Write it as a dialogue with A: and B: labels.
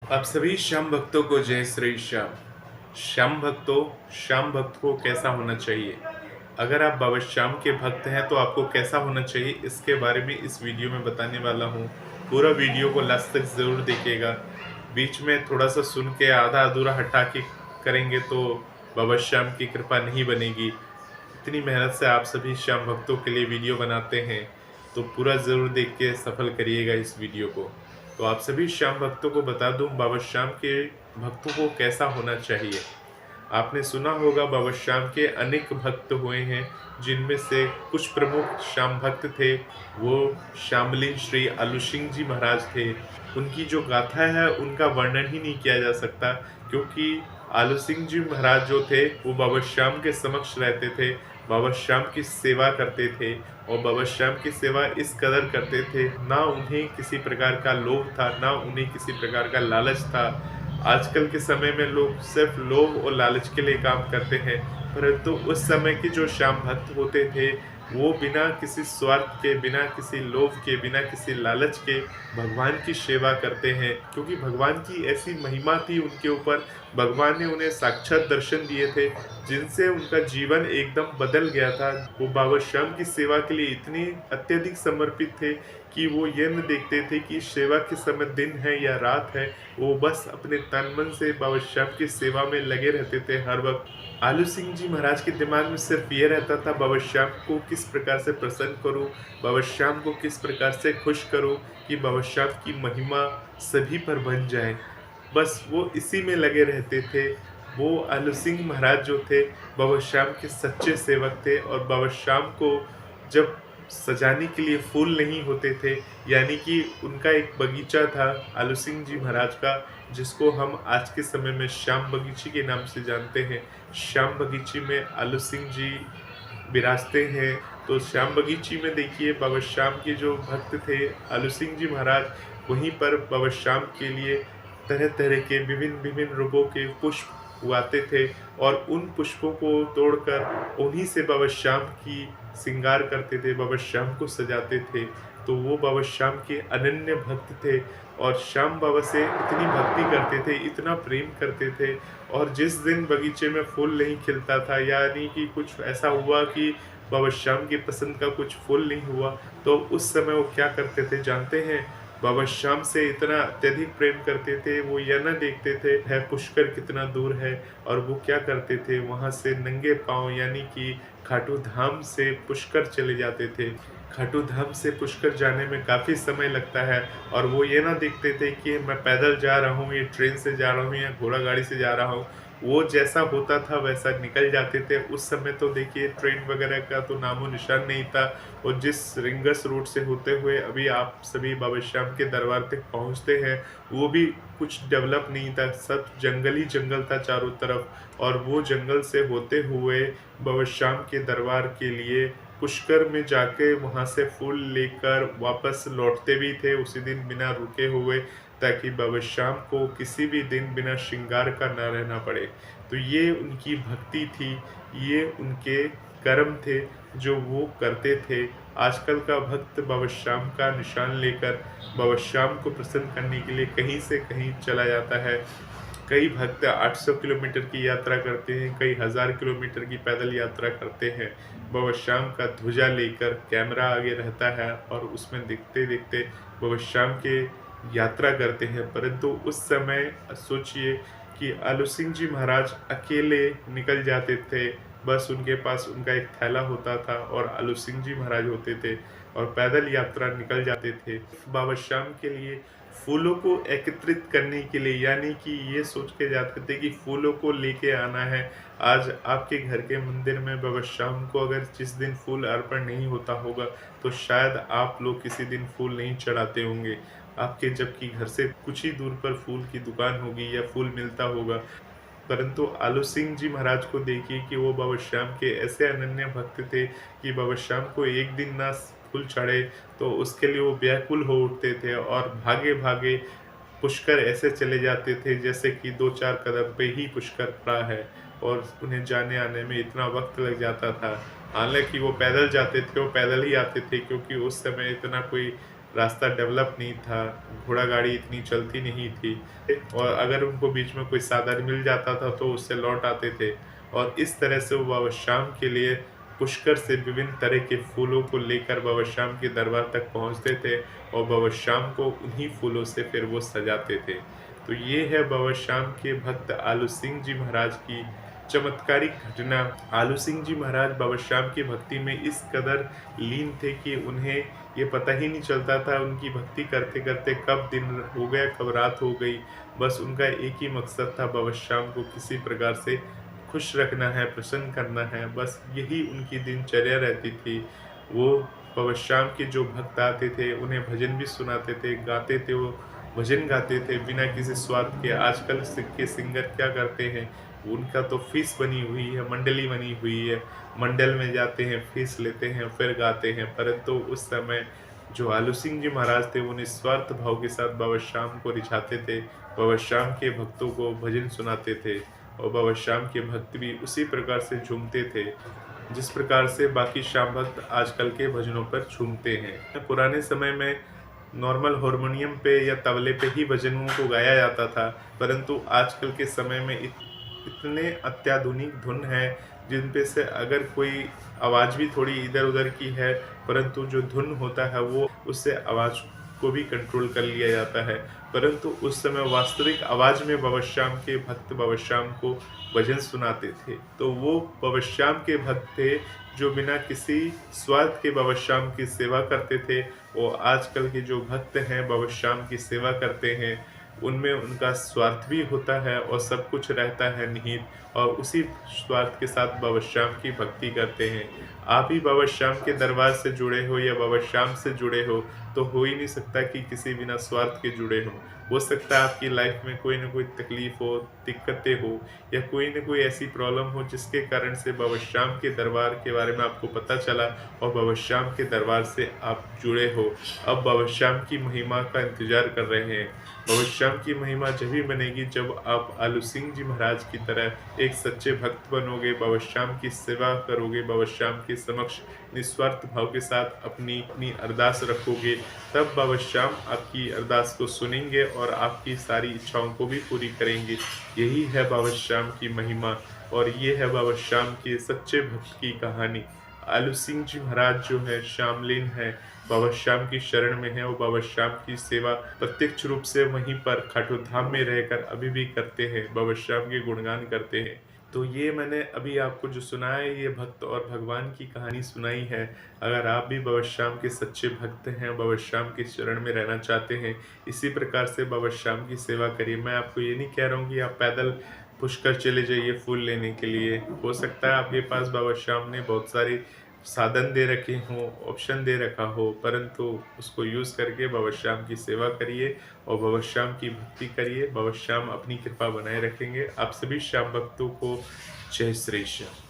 A: आप सभी श्याम भक्तों को जय श्री श्याम। श्याम भक्त को कैसा होना चाहिए? अगर आप बाबा श्याम के भक्त हैं तो आपको कैसा होना चाहिए, इसके बारे में इस वीडियो में बताने वाला हूँ। पूरा वीडियो को लास्ट तक जरूर देखिएगा। बीच में थोड़ा सा सुन के आधा अधूरा हटा के करेंगे तो बाबा श्याम की कृपा नहीं बनेगी। इतनी मेहनत से आप सभी श्याम भक्तों के लिए वीडियो बनाते हैं, तो पूरा जरूर देख के सफल करिएगा इस वीडियो को। तो आप सभी श्याम भक्तों को बता दूं बाबा श्याम के भक्तों को कैसा होना चाहिए। आपने सुना होगा बाबा श्याम के अनेक भक्त हुए हैं, जिनमें से कुछ प्रमुख श्याम भक्त थे। वो श्यामलीन श्री आलू सिंह जी महाराज थे। उनकी जो गाथा है उनका वर्णन ही नहीं किया जा सकता, क्योंकि आलू सिंह जी महाराज जो थे वो बाबा श्याम के समक्ष रहते थे, बाबा श्याम की सेवा करते थे। और बाबा श्याम की सेवा इस कदर करते थे, ना उन्हें किसी प्रकार का लोभ था, ना उन्हें किसी प्रकार का लालच था। आजकल के समय में लोग सिर्फ लोभ और लालच के लिए काम करते हैं, परंतु उस समय के जो श्याम भक्त होते थे वो बिना किसी स्वार्थ के, बिना किसी लोभ के, बिना किसी लालच के भगवान की सेवा करते हैं, क्योंकि भगवान की ऐसी महिमा थी उनके ऊपर। भगवान ने उन्हें साक्षात दर्शन दिए थे, जिनसे उनका जीवन एकदम बदल गया था। वो बाबा श्याम की सेवा के लिए इतने अत्यधिक समर्पित थे कि वो ये न देखते थे कि सेवा के समय दिन है या रात है, वो बस अपने तन मन से बाबा श्याम की सेवा में लगे रहते थे हर वक्त। आलू सिंह जी महाराज के दिमाग में सिर्फ ये रहता था, बाबा श्याम को किस प्रकार से प्रसन्न करूं, बाबा श्याम को किस प्रकार से खुश करूं कि बाबा श्याम की महिमा सभी पर बन जाए। बस वो इसी में लगे रहते थे। वो आलू सिंह महाराज जो थे बाबा श्याम के सच्चे सेवक थे। और बाबा श्याम को जब सजाने के लिए फूल नहीं होते थे, यानी कि उनका एक बगीचा था आलू सिंह जी महाराज का, जिसको हम आज के समय में श्याम बगीचे के नाम से जानते हैं। श्याम बगीचे में आलू सिंह जी विराजते हैं। तो श्याम बगीचे में देखिए बाबा श्याम के जो भक्त थे आलू सिंह जी महाराज, वहीं पर बाबा श्याम के लिए तरह तरह के विभिन्न विभिन्न रूपों के पुष्प उगाते थे, और उन पुष्पों को तोड़कर उन्हीं से बाबा श्याम की श्रृंगार करते थे, बाबा श्याम को सजाते थे। तो वो बाबा श्याम के अनन्य भक्त थे, और श्याम बाबा से इतनी भक्ति करते थे, इतना प्रेम करते थे। और जिस दिन बगीचे में फूल नहीं खिलता था, यानी कि कुछ ऐसा हुआ कि बाबा श्याम की पसंद का कुछ फूल नहीं हुआ, तो उस समय वो क्या करते थे जानते हैं? बाबा श्याम से इतना अत्यधिक प्रेम करते थे, वो यह न देखते थे है पुष्कर कितना दूर है, और वो क्या करते थे, वहाँ से नंगे पांव यानी कि खाटू धाम से पुष्कर चले जाते थे। खाटू धाम से पुष्कर जाने में काफ़ी समय लगता है, और वो ये ना देखते थे कि मैं पैदल जा रहा हूँ, ये ट्रेन से जा रहा हूँ या घोड़ा गाड़ी से जा रहा हूँ। वो जैसा होता था वैसा निकल जाते थे। उस समय तो देखिए ट्रेन वगैरह का तो नामो निशान नहीं था, और जिस रिंगस रोड से होते हुए अभी आप सभी बाबा श्याम के दरबार तक पहुंचते हैं, वो भी कुछ डेवलप नहीं था, सब जंगल ही जंगल था चारों तरफ। और वो जंगल से होते हुए बाबा श्याम के दरबार के लिए पुष्कर में जाके वहाँ से फूल लेकर वापस लौटते भी थे उसी दिन बिना रुके हुए, ताकि बाबा श्याम को किसी भी दिन बिना श्रृंगार का ना रहना पड़े। तो ये उनकी भक्ति थी, ये उनके कर्म थे जो वो करते थे। आजकल का भक्त बाबा श्याम का निशान लेकर बाबा श्याम को प्रसन्न करने के लिए कहीं से कहीं चला जाता है। कई भक्त 800 किलोमीटर की यात्रा करते हैं, कई हज़ार किलोमीटर की पैदल यात्रा करते हैं। बाबा श्याम का ध्वजा लेकर कैमरा आगे रहता है, और उसमें देखते देखते बाबा श्याम के यात्रा करते हैं। परंतु उस समय सोचिए कि आलू सिंह जी महाराज अकेले निकल जाते थे, बस उनके पास उनका एक थैला होता था और आलू सिंह जी महाराज होते थे, और पैदल यात्रा निकल जाते थे बाबा श्याम के लिए फूलों को एकत्रित करने के लिए, यानी कि ये सोच के जाते थे कि फूलों को लेके आना है। आज आपके घर के मंदिर में बाबा श्याम को अगर जिस दिन फूल अर्पण नहीं होता होगा, तो शायद आप लोग किसी दिन फूल नहीं चढ़ाते होंगे आपके, जबकि घर से कुछ ही दूर पर फूल की दुकान होगी या फूल मिलता होगा। परंतु आलू सिंह जी महाराज को देखिए कि वो बाबा श्याम के ऐसे अनन्य भक्त थे कि बाबा श्याम को एक दिन ना फूल चढ़े तो उसके लिए वो व्याकुल हो उठते थे, और भागे भागे पुष्कर ऐसे चले जाते थे जैसे कि 2-4 कदम पे ही पुष्कर पड़ा है, और उन्हें जाने आने में इतना वक्त लग जाता था। हालांकि वो पैदल जाते थे, वो पैदल ही आते थे, क्योंकि उस समय इतना कोई रास्ता डेवलप नहीं था, घोड़ा गाड़ी इतनी चलती नहीं थी और अगर उनको बीच में कोई साधन मिल जाता था तो उससे लौट आते थे और इस तरह से वो बाबा श्याम के लिए पुष्कर से विभिन्न तरह के फूलों को लेकर बाबा श्याम के दरबार तक पहुँचते थे और बाबा श्याम को उन्हीं फूलों से फिर वो सजाते थे। तो ये है बाबा श्याम के भक्त आलू सिंह जी महाराज की चमत्कारिक घटना। आलू सिंह जी महाराज बाबा श्याम की भक्ति में इस कदर लीन थे कि उन्हें ये पता ही नहीं चलता था उनकी भक्ति करते करते कब दिन हो गया कब रात हो गई। बस उनका एक ही मकसद था, बाबा श्याम को किसी प्रकार से खुश रखना है, प्रसन्न करना है, बस यही उनकी दिनचर्या रहती थी। वो बाबा श्याम के जो भक्त आते थे उन्हें भजन भी सुनाते थे, गाते थे, वो भजन गाते थे बिना किसी स्वार्थ के। आजकल के सिंगर क्या करते हैं, उनका तो फीस बनी हुई है, मंडली बनी हुई है, मंडल में जाते हैं, फीस लेते हैं, फिर गाते हैं। परंतु उस समय जो आलू सिंह जी महाराज थे वो निस्वार्थ भाव के साथ बाबा श्याम को रिझाते थे, बाबा श्याम के भक्तों को भजन सुनाते थे और बाबा श्याम के भक्त भी उसी प्रकार से झूमते थे जिस प्रकार से बाकी श्याम भक्त आजकल के भजनों पर झूमते हैं। पुराने समय में नॉर्मल हारमोनियम पे या तबले पे ही भजनों को गाया जाता था, परंतु आजकल के समय में इतने अत्याधुनिक धुन हैं जिन पे से अगर कोई आवाज़ भी थोड़ी इधर उधर की है, परंतु जो धुन होता है वो उससे आवाज़ को भी कंट्रोल कर लिया जाता है। परंतु उस समय वास्तविक आवाज़ में बाबा श्याम के भक्त बाबा श्याम को भजन सुनाते थे। तो वो बाबा श्याम के भक्त थे जो बिना किसी स्वार्थ के बाबा श्याम की सेवा करते थे। और आजकल के जो भक्त हैं बाबा श्याम की सेवा करते हैं, उनमें उनका स्वार्थ भी होता है और सब कुछ रहता है निहित, और उसी स्वार्थ के साथ बाबा श्याम की भक्ति करते हैं। आप ही बाबा श्याम के दरबार से जुड़े हो या बाबा श्याम से जुड़े हो तो हो ही नहीं सकता कि किसी बिना स्वार्थ के जुड़े हो। हो सकता है आपकी लाइफ में कोई ना कोई तकलीफ हो, दिक्कतें हो या कोई ना कोई ऐसी प्रॉब्लम हो जिसके कारण से बाबा श्याम के दरबार के बारे में आपको पता चला और बाबा श्याम के दरबार से आप जुड़े हो। अब बाबा श्याम की महिमा का इंतजार कर रहे हैं। बाबा श्याम की महिमा जब ही बनेगी जब आप आलू सिंह जी महाराज की तरह एक सच्चे भक्त बनोगे, बाबा श्याम की सेवा करोगे, बाबा श्याम के समक्ष निस्वार्थ भाव के साथ अपनी अपनी अरदास रखोगे, तब बाबा श्याम आपकी अरदास को सुनेंगे और आपकी सारी इच्छाओं को भी पूरी करेंगे। यही है बाबा श्याम की महिमा और ये है बाबा श्याम के सच्चे भक्त की कहानी। आलू सिंह जी महाराज जो है श्यामलीन है, बाबा श्याम की शरण में है और बाबा श्याम की सेवा प्रत्यक्ष रूप से वहीं पर खाटू धाम में रहकर अभी भी करते हैं, बाबा श्याम के गुणगान करते हैं। तो ये मैंने अभी आपको जो सुनाया है ये भक्त और भगवान की कहानी सुनाई है। अगर आप भी बाबा श्याम के सच्चे भक्त हैं, बाबा श्याम के शरण में रहना चाहते हैं, इसी प्रकार से बाबा श्याम की सेवा करिए। मैं आपको ये नहीं कह रहा हूँ कि आप पैदल पुष्कर चले जाइए फूल लेने के लिए। हो सकता है आपके पास बाबा श्याम ने बहुत सारी साधन दे रखे हों, ऑप्शन दे रखा हो, परंतु उसको यूज़ करके बाबा श्याम की सेवा करिए और बाबा श्याम की भक्ति करिए। बाबा श्याम अपनी कृपा बनाए रखेंगे। आप सभी श्याम भक्तों को जय श्री श्याम।